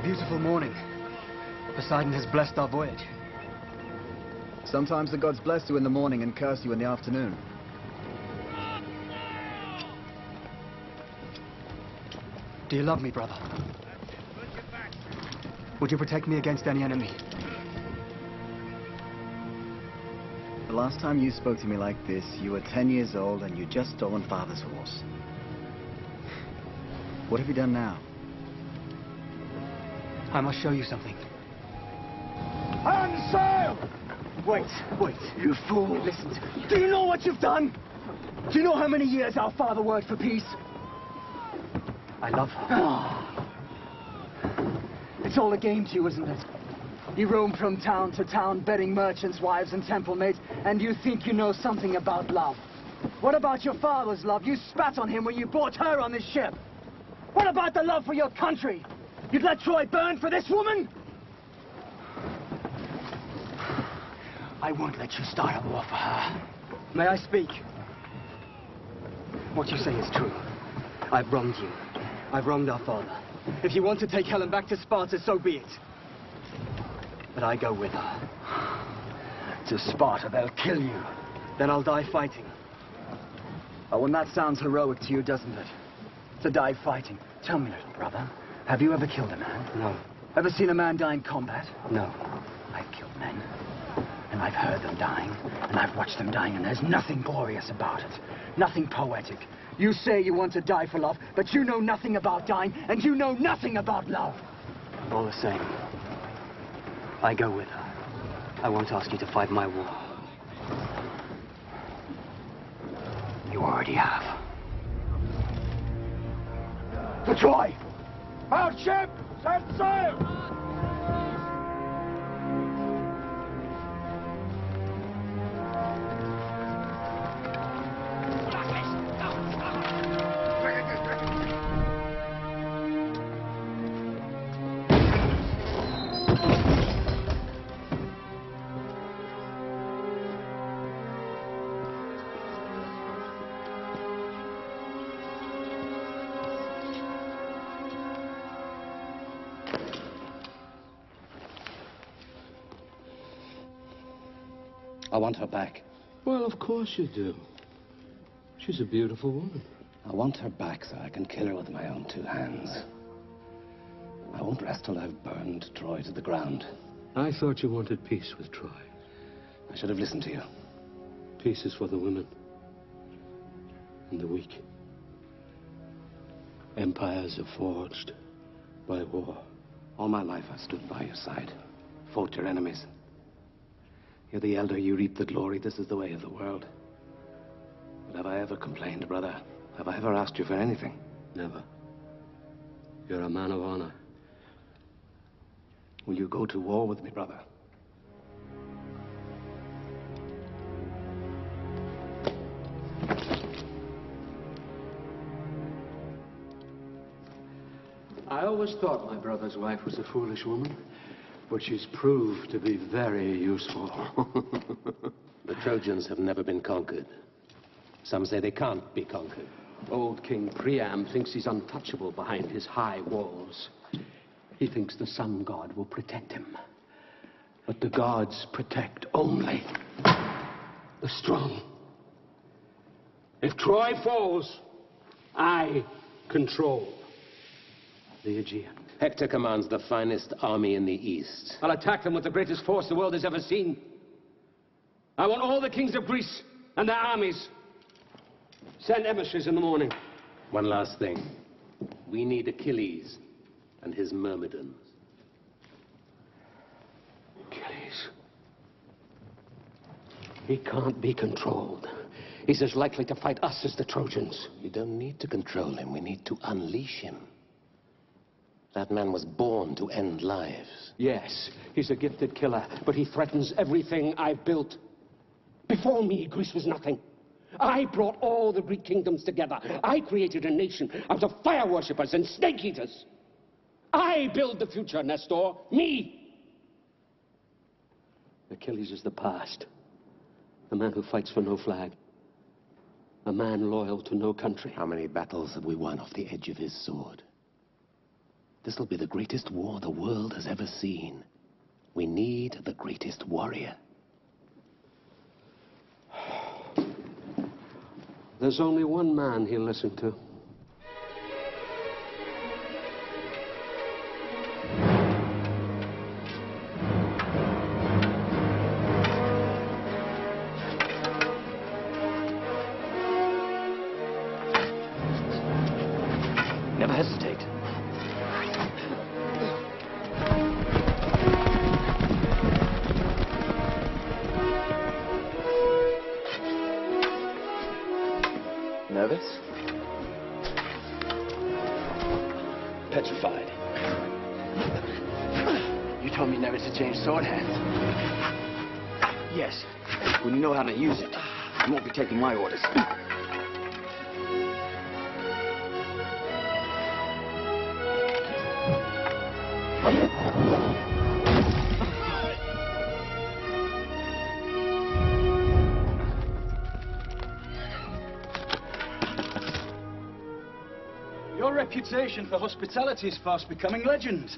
A beautiful morning. Poseidon has blessed our voyage. Sometimes the gods bless you in the morning and curse you in the afternoon. Do you love me, brother? Would you protect me against any enemy? The last time you spoke to me like this, you were 10 years old and you'd just stolen Father's horse. What have you done now? I must show you something. And sail! Wait, you fool. Listen to me. Do you know what you've done? Do you know how many years our father worked for peace? I love her. It's all a game to you, isn't it? You roam from town to town, betting merchants' wives and temple maids, and you think you know something about love. What about your father's love? You spat on him when you brought her on this ship. What about the love for your country? You'd let Troy burn for this woman? I won't let you start a war for her. May I speak? What you say is true. I've wronged you. I've wronged our father. If you want to take Helen back to Sparta, so be it. But I go with her. To Sparta, they'll kill you. Then I'll die fighting. Oh, and that sounds heroic to you, doesn't it? To die fighting. Tell me, little brother, have you ever killed a man? No. Ever seen a man die in combat? No. I've killed men. And I've heard them dying, and I've watched them dying, and there's nothing glorious about it. Nothing poetic. You say you want to die for love, but you know nothing about dying, and you know nothing about love. All the same, I go with her. I won't ask you to fight my war. You already have. For Troy! Out ship! Set sail! I want her back. Well, of course you do. She's a beautiful woman. I want her back so I can kill her with my own two hands. I won't rest till I've burned Troy to the ground. I thought you wanted peace with Troy. I should have listened to you. Peace is for the women and the weak. Empires are forged by war. All my life I stood by your side, fought your enemies. You're the elder, you reap the glory. This is the way of the world. But have I ever complained, brother? Have I ever asked you for anything? Never. You're a man of honor. Will you go to war with me, brother? I always thought my brother's wife was a foolish woman, but she's proved to be very useful. The Trojans have never been conquered. Some say they can't be conquered. Old King Priam thinks he's untouchable behind his high walls. He thinks the sun god will protect him. But the gods protect only the strong. If Troy falls, I control the Aegean. Hector commands the finest army in the East. I'll attack them with the greatest force the world has ever seen. I want all the kings of Greece and their armies. Send emissaries in the morning. One last thing. We need Achilles and his myrmidons. Achilles. He can't be controlled. He's as likely to fight us as the Trojans. You don't need to control him. We need to unleash him. That man was born to end lives. Yes, he's a gifted killer, but he threatens everything I've built. Before me, Greece was nothing. I brought all the Greek kingdoms together. I created a nation out of fire worshippers and snake eaters. I build the future, Nestor. Me. Achilles is the past. A man who fights for no flag. A man loyal to no country. How many battles have we won off the edge of his sword? This'll be the greatest war the world has ever seen. We need the greatest warrior. There's only one man he'll listen to. Never hesitate. Nervous? Petrified. You told me never to change sword hands. Yes, when you know how to use it, you won't be taking my orders. Your reputation for hospitality is fast becoming legend.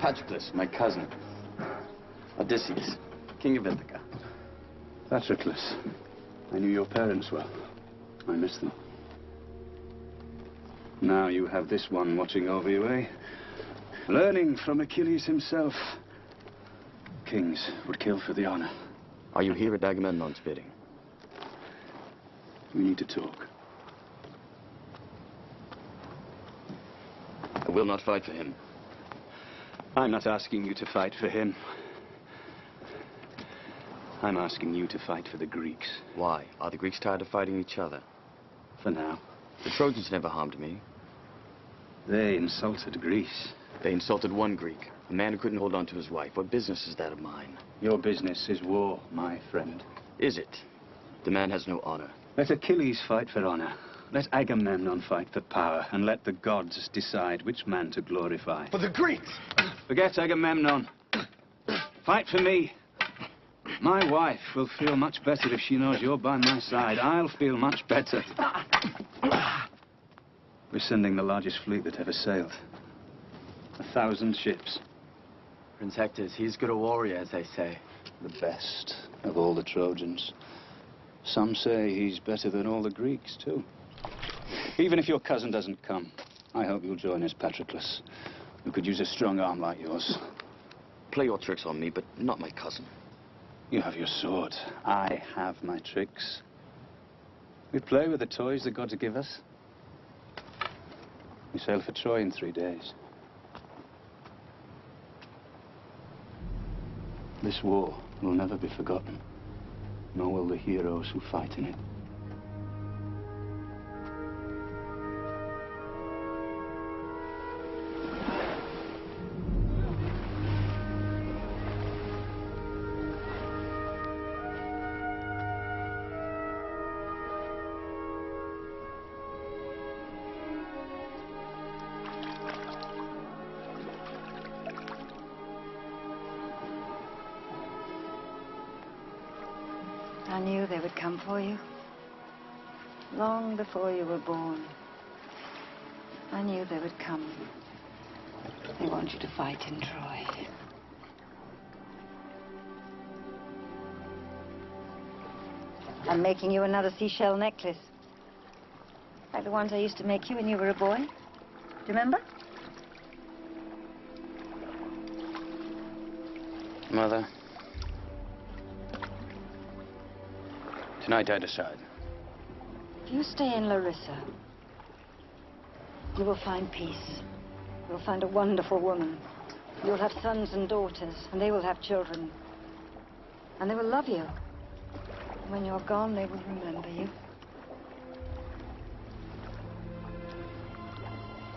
Patroclus, my cousin. Odysseus, king of Ithaca. Patroclus, I knew your parents well. I miss them. Now you have this one watching over you, eh? Learning from Achilles himself. Kings would kill for the honor. Are you here at Agamemnon's bidding? We need to talk. I will not fight for him. I'm not asking you to fight for him. I'm asking you to fight for the Greeks. Why? Are the Greeks tired of fighting each other? For now. The Trojans never harmed me. They insulted Greece. They insulted one Greek, a man who couldn't hold on to his wife. What business is that of mine? Your business is war, my friend. Is it? The man has no honor. Let Achilles fight for honor. Let Agamemnon fight for power. And let the gods decide which man to glorify. For the Greeks! Forget Agamemnon. Fight for me. My wife will feel much better if she knows you're by my side. I'll feel much better. We're sending the largest fleet that ever sailed. 1,000 ships. Prince Hector's, he's good a warrior, as they say. The best of all the Trojans. Some say he's better than all the Greeks, too. Even if your cousin doesn't come, I hope you'll join us, Patroclus, who could use a strong arm like yours. Play your tricks on me, but not my cousin. You have your sword. I have my tricks. We play with the toys the gods give us. We sail for Troy in 3 days. This war will never be forgotten, nor will the heroes who fight in it. I knew they would come for you. Long before you were born. I knew they would come. They want you to fight in Troy. I'm making you another seashell necklace. Like the ones I used to make you when you were a boy. Do you remember? Mother. Tonight I decide. If you stay in Larissa, you will find peace. You'll find a wonderful woman. You'll have sons and daughters, and they will have children. And they will love you. And when you're gone, they will remember you.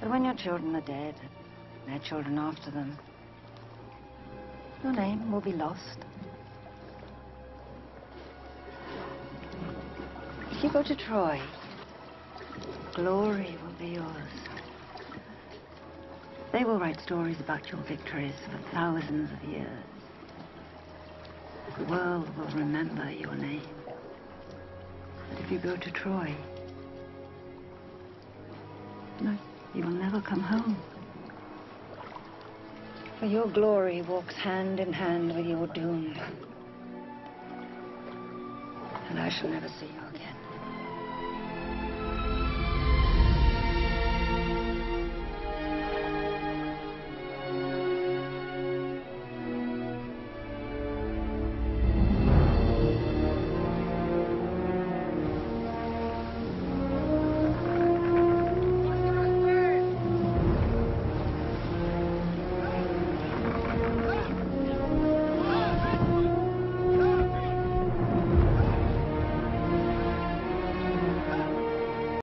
But when your children are dead, and their children after them, your name will be lost. If you go to Troy, glory will be yours. They will write stories about your victories for thousands of years. The world will remember your name. But if if you go to Troy. No, you will never come home. For your glory walks hand in hand with your doom. And I shall never see you again.